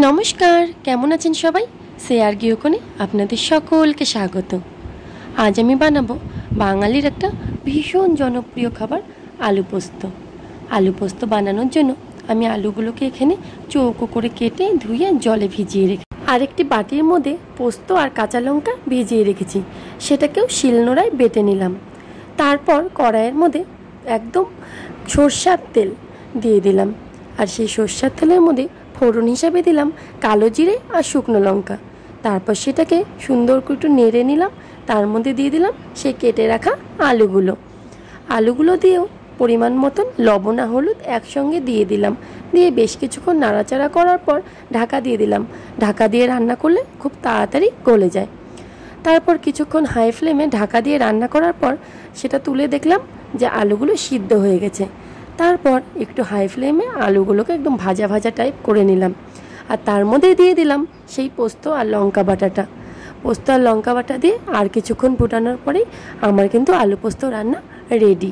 নমস্কার, কেমন আছেন সবাই? শেয়ার গৃহকোণে আপনাদের সকলকে স্বাগত। আজ আমি বানাবো বাঙালির একটা ভীষণ জনপ্রিয় খাবার আলু পোস্ত। আলু পোস্ত বানানোর জন্য আমি আলুগুলোকে এখানে চৌকো করে কেটে ধুয়ে জলে ভিজিয়ে রেখে আরেকটি বাটির মধ্যে পোস্ত আর কাঁচা লঙ্কা ভিজিয়ে রেখেছি, সেটাকেও শিলনোড়ায় বেটে নিলাম। তারপর কড়াইয়ের মধ্যে একদম সরষের তেল দিয়ে দিলাম, আর সেই সরষের তেলের মধ্যে ফোড়ন হিসাবে দিলাম কালো জিরে আর শুকনো লঙ্কা। তারপর সেটাকে সুন্দর করে একটু নেড়ে নিলাম। তার মধ্যে দিয়ে দিলাম সেই কেটে রাখা আলুগুলো দিয়েও পরিমাণ মতন লবণ আর হলুদ একসঙ্গে দিয়ে দিলাম। দিয়ে বেশ কিছুক্ষণ নাড়াচাড়া করার পর ঢাকা দিয়ে দিলাম। ঢাকা দিয়ে রান্না করলে খুব তাড়াতাড়ি গলে যায়। তারপর কিছুক্ষণ হাই ফ্লেমে ঢাকা দিয়ে রান্না করার পর সেটা তুলে দেখলাম যে আলুগুলো সিদ্ধ হয়ে গেছে। তারপর একটু হাই ফ্লেমে আলুগুলোকে একদম ভাজা ভাজা টাইপ করে নিলাম, আর তার মধ্যে দিয়ে দিলাম সেই পোস্ত আর লঙ্কা বাটা দিয়ে আর কিছুক্ষণ ফুটানোর পরেই আমার কিন্তু আলু পোস্ত রান্না রেডি।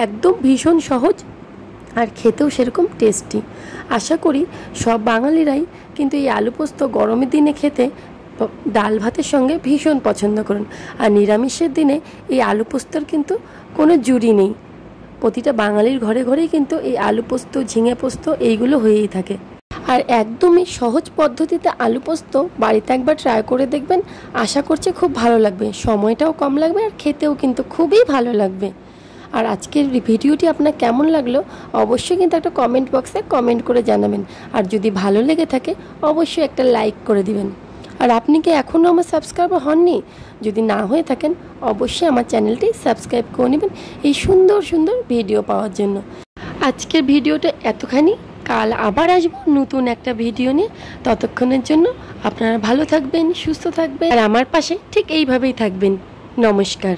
একদম ভীষণ সহজ আর খেতেও সেরকম টেস্টি। আশা করি সব বাঙালিরাই কিন্তু এই আলু পোস্ত গরমের দিনে খেতে ডাল ভাতের সঙ্গে ভীষণ পছন্দ করুন। আর নিরামিষের দিনে এই আলু পোস্তর কিন্তু কোনো জুড়ি নেই। প্রতিটা বাঙালির ঘরে ঘরেই কিন্তু এই আলু পোস্ত, ঝিঙে পোস্ত এইগুলো হয়েই থাকে। আর একদমই সহজ পদ্ধতিতে আলু পোস্ত বাড়িতে একবার ট্রাই করে দেখবেন। আশা করছি খুব ভালো লাগবে, সময়টাও কম লাগবে আর খেতেও কিন্তু খুবই ভালো লাগবে। আর আজকের ভিডিওটি আপনার কেমন লাগলো অবশ্যই কিন্তু একটা কমেন্ট বক্সে কমেন্ট করে জানাবেন। আর যদি ভালো লেগে থাকে অবশ্যই একটা লাইক করে দিবেন। আর আপনি কি এখনও আমার সাবস্ক্রাইবার হননি? যদি না হয়ে থাকেন অবশ্যই আমার চ্যানেলটি সাবস্ক্রাইব করে নেবেন এই সুন্দর সুন্দর ভিডিও পাওয়ার জন্য। আজকের ভিডিওটা এতখানি, কাল আবার আসবো নতুন একটা ভিডিও নিয়ে। ততক্ষণের জন্য আপনারা ভালো থাকবেন, সুস্থ থাকবেন আর আমার পাশে ঠিক এইভাবেই থাকবেন। নমস্কার।